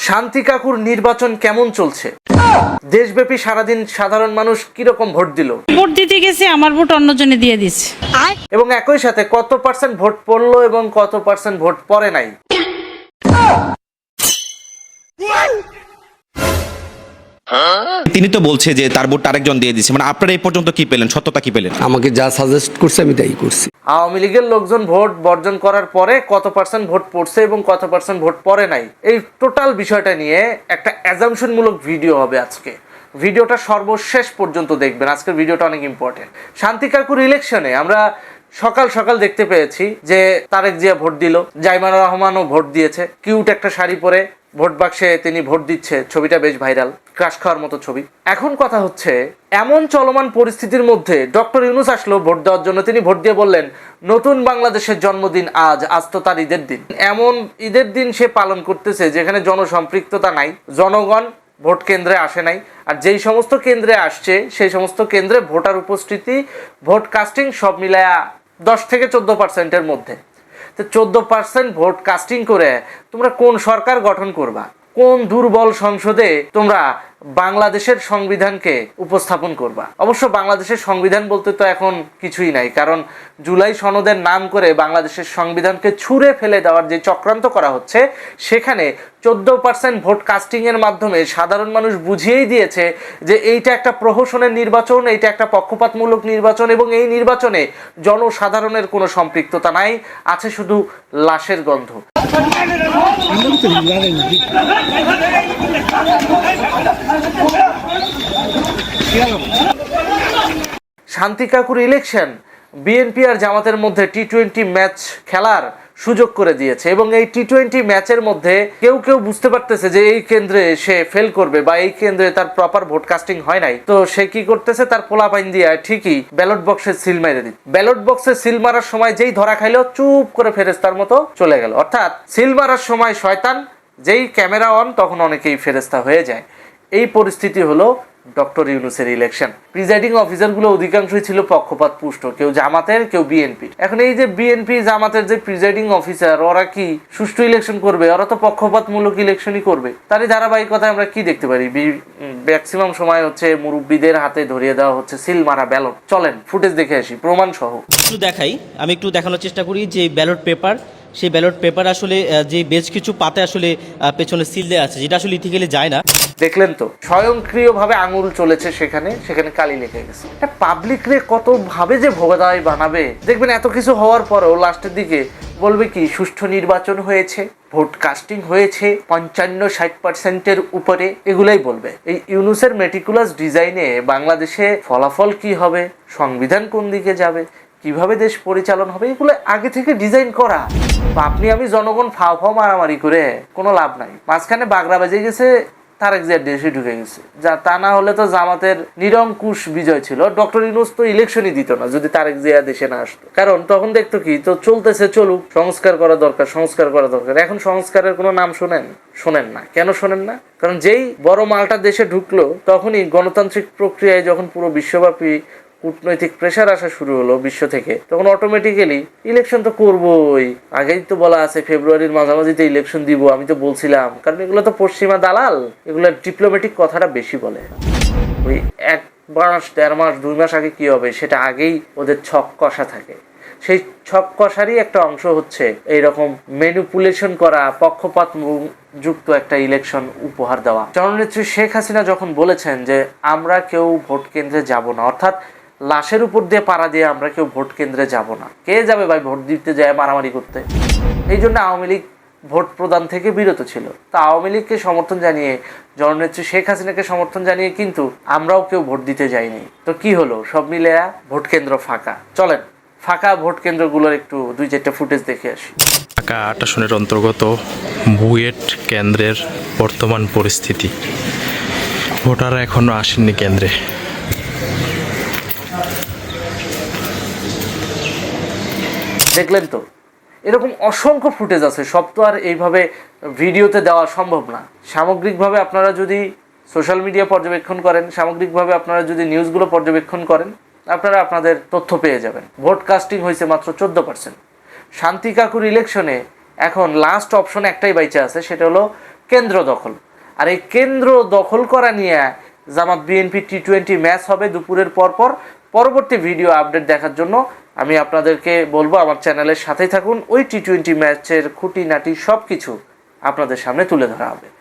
শান্তি কাকুর নির্বাচন কেমন চলছে? দেশব্যাপী সারাদিন সাধারণ মানুষ কিরকম ভোট দিল? ভোট দিতে গেছে, আমার ভোট অন্যজনে দিয়ে দিচ্ছে। এবং একই সাথে কত পার্সেন্ট ভোট পড়লো এবং কত পার্সেন্ট ভোট পড়ে নাই? তিনি তো বলছে যে তার ভোট আরেকজন দিয়ে দিচ্ছে, মানে আপনারা এই পর্যন্ত কি পেলেন, সত্যতা কি পেলেন? আমাকে যা সাজেস্ট করছে আমি তাই করছি। আওয়ামী লীগের লোকজন ভোট বর্জন করার পরে কত পার্সেন্ট ভোট পড়ছে এবং কত পার্সেন্ট ভোট পড়ে নাই, এই টোটাল বিষয়টা নিয়ে একটা অ্যাজাম্পশনমূলক ভিডিও হবে আজকে। ভিডিওটা সর্বশেষ পর্যন্ত দেখবেন, আজকের ভিডিওটা অনেক ইম্পর্টেন্ট। শান্তি কাকুর ইলেকশনে আমরা সকাল সকাল দেখতে পেয়েছি যে তারেক জিয়া ভোট দিল, জাইমার রহমানও ভোট দিয়েছে, কিউট একটা শাড়ি পরে ভোট বাক্সে তিনি ভোট দিচ্ছে, ছবিটা বেশ ভাইরাল, ক্রাশ খাওয়ার মতো ছবি। এখন কথা হচ্ছে, এমন চলমান পরিস্থিতির মধ্যে ডক্টর ইউনূস আসলো ভোট দেওয়ার জন্য। তিনি ভোট দিয়ে বললেন নতুন বাংলাদেশের জন্মদিন আজ তো তার ঈদের দিন। এমন ঈদের দিন সে পালন করতেছে যেখানে জনসম্পৃক্ততা নাই, জনগণ ভোট কেন্দ্রে আসে নাই, আর যেই সমস্ত কেন্দ্রে আসছে সেই সমস্ত কেন্দ্রে ভোটার উপস্থিতি, ভোট কাস্টিং সব মিলায়া 10 থেকে 14% মধ্যে। তো 14% ভোট কাস্টিং করে তোমরা কোন সরকার গঠন করবা? কোন দুর্বল সংসদে তোমরা বাংলাদেশের সংবিধানকে উপস্থাপন করবা? অবশ্য বাংলাদেশের সংবিধান বলতে তো এখন কিছুই নাই, কারণ জুলাই সনদের নাম করে বাংলাদেশের সংবিধানকে ছুঁড়ে ফেলে দেওয়ার যে চক্রান্ত করা হচ্ছে, সেখানে 14% ভোট কাস্টিংয়ের মাধ্যমে সাধারণ মানুষ বুঝিয়েই দিয়েছে যে এইটা একটা প্রহসনের নির্বাচন, এইটা একটা পক্ষপাতমূলক নির্বাচন, এবং এই নির্বাচনে জনসাধারণের কোনো সম্পৃক্ততা নাই, আছে শুধু লাশের গন্ধ। শান্তি কাকুর ইলেকশন বিএনপি আর জামাতের মধ্যে টি-20 ম্যাচ খেলার সুযোগ করে দিয়েছে, এবং এই টি-20 ম্যাচের মধ্যে কেউ কেউ বুঝতে পারতেছে যে এই কেন্দ্রে সে ফেল করবে বা এই কেন্দ্রে তার প্রপার ভোট কাস্টিং হয় নাই। তো সে কি করতেছে, তার পোলাপাইন দিয়ে ঠিকই ব্যালট বক্সে সিল মেরে দিচ্ছে। ব্যালট বক্সে সিল মারার সময় যেই ধরা খাইলো, চুপ করে ফেরেস্তার মতো চলে গেল। অর্থাৎ সিল মারার সময় শয়তান, যেই ক্যামেরা অন তখন অনেকেই ফেরেস্তা হয়ে যায়। এই পরিস্থিতি হলো ডক্টর ইউনূসের ইলেকশন। প্রিজাইডিং অফিসারগুলো অধিকাংশই ছিল পক্ষপাত পুষ্ট, কেউ জামাতের, কেউ বিএনপি। এখন এই যে বিএনপি জামাতের যে প্রিজাইডিং অফিসার, ওরা কি সুষ্ঠু ইলেকশন করবে? ওরা তো পক্ষপাতমূলক ইলেকশনই করবে। তারই ধারাবাহিকতায় আমরা কি দেখতে পারি? ম্যাক্সিমাম সময় হচ্ছে মুরব্বীদের হাতে ধরিয়ে দেওয়া হচ্ছে সিল মারা ব্যালট। চলেন ফুটেজ দেখে আসি, প্রমাণ সহ। আমি একটু দেখানোর চেষ্টা করি যে ব্যালট পেপার, সেই ব্যালট পেপার আসলে যে বেশ কিছু পাতে আসলে পেছনে সিল দেওয়া আছে, যেটা আসলে ইথিক্যালি যায় না। দেখলেন তো, স্বয়ংক্রিয়ভাবে আঙুল চলেছে, সেখানে কালি লেগে গেছে। পাবলিক রে কত ভাবে যে ভোগাদায় বানাবে। দেখবেন এত কিছু হওয়ার পরেও লাস্টের দিকে বলবে কি সুষ্ঠু নির্বাচন হয়েছে, ভোট কাস্টিং হয়েছে 55-60%-এর উপরে, এগুলাই বলবে। এই ইউনূসের মেটিকুলাস ডিজাইনে বাংলাদেশে ফলাফল কি হবে, সংবিধান কোন দিকে যাবে, কিভাবে দেশ পরিচালন হবে, এগুলো আগে থেকে ডিজাইন করা। আপনি আমি জনগণ ফাও মারামারি করে কোনো লাভ নাই। মাঝখানে বাগড়া বেজে গেছে, তারেক জিয়া দেশে ঢুকে গেছে। যা তা না হলে তো জামাতের নিরঙ্কুশ বিজয় ছিল। ডক্টর ইউনূস তো ইলেকশনই দিত না যদি তারেক জিয়া দেশে না আসতো, কারণ তখন দেখতো কি, তো চলতেছে চলুক, সংস্কার করা দরকার, সংস্কার করা দরকার। এখন সংস্কারের কোনো নাম শোনেন না। কেন শোনেন না? কারণ যেই বড় মালটা দেশে ঢুকলো, তখনই গণতান্ত্রিক প্রক্রিয়ায় যখন পুরো বিশ্বব্যাপী কূটনৈতিক প্রেশার আসা শুরু হলো বিশ্ব থেকে, তখন অটোমেটিক্যালি ইলেকশন তো করবোই। আগেই তো বলা আছে ফেব্রুয়ারির মাঝামাঝিতে ইলেকশন দিব, আমি তো বলছিলাম। কারণ এগুলো তো পশ্চিমা দালাল, এগুলো ডিপ্লোম্যাটিক কথাটা বেশি বলে। ওই 1 মাস 1.5 মাস 2 মাস আগে কি হবে সেটা আগেই ওদের ছক কষা থাকে। সেই ছক কষারই একটা অংশ হচ্ছে এইরকম ম্যানিপুলেশন করা, পক্ষপাত যুক্ত একটা ইলেকশন উপহার দেওয়া। জননেত্রী শেখ হাসিনা যখন বলেছেন যে আমরা কেউ ভোট কেন্দ্রে যাব না, অর্থাৎ লাশের উপর দিয়ে পাড়া দিয়ে আমরা কেউ ভোট কেন্দ্রে যাব না। কে যাবে ভাই ভোট দিতে যায় মারামারি করতে? এই জন্য আওয়ামী লীগ ভোট প্রদান থেকে বিরত ছিল। তা আওয়ামী লীগকে সমর্থন জানিয়ে, জননেত্রী শেখ হাসিনাকে সমর্থন জানিয়ে কিন্তু আমরাও কেউ ভোট দিতে যাইনি। তো কি হলো? সব মিলে ভোট কেন্দ্র ফাঁকা। চলেন ফাঁকা ভোট কেন্দ্রগুলোর একটু 2-4টা ফুটেজ দেখে আসি। ঢাকা 8 আসনের অন্তর্গত বুয়েট কেন্দ্রের বর্তমান পরিস্থিতি। ভোটাররা এখনো আসেননি কেন্দ্রে। দেখলেন তো, এরকম অসংখ্য ফুটেজ আছে, সব তো আর এইভাবে ভিডিওতে দেওয়া সম্ভব না। সামগ্রিকভাবে আপনারা যদি সোশ্যাল মিডিয়া পর্যবেক্ষণ করেন, সামগ্রিকভাবে আপনারা যদি নিউজগুলো পর্যবেক্ষণ করেন, আপনারা আপনাদের তথ্য পেয়ে যাবেন। ভোট কাস্টিং হয়েছে মাত্র 14%। শান্তি কাকুর ইলেকশনে এখন লাস্ট অপশন একটাই বাইচে আছে, সেটা হলো কেন্দ্র দখল। আর এই কেন্দ্র দখল করা নিয়ে জামাত বিএনপি টি-20 ম্যাচ হবে দুপুরের পরপর। পরবর্তী ভিডিও আপডেট দেখার জন্য আমি আপনাদেরকে বলবো আমার চ্যানেলের সাথেই থাকুন। ওই টি-20 ম্যাচের খুঁটিনাটি সব কিছু আপনাদের সামনে তুলে ধরা হবে।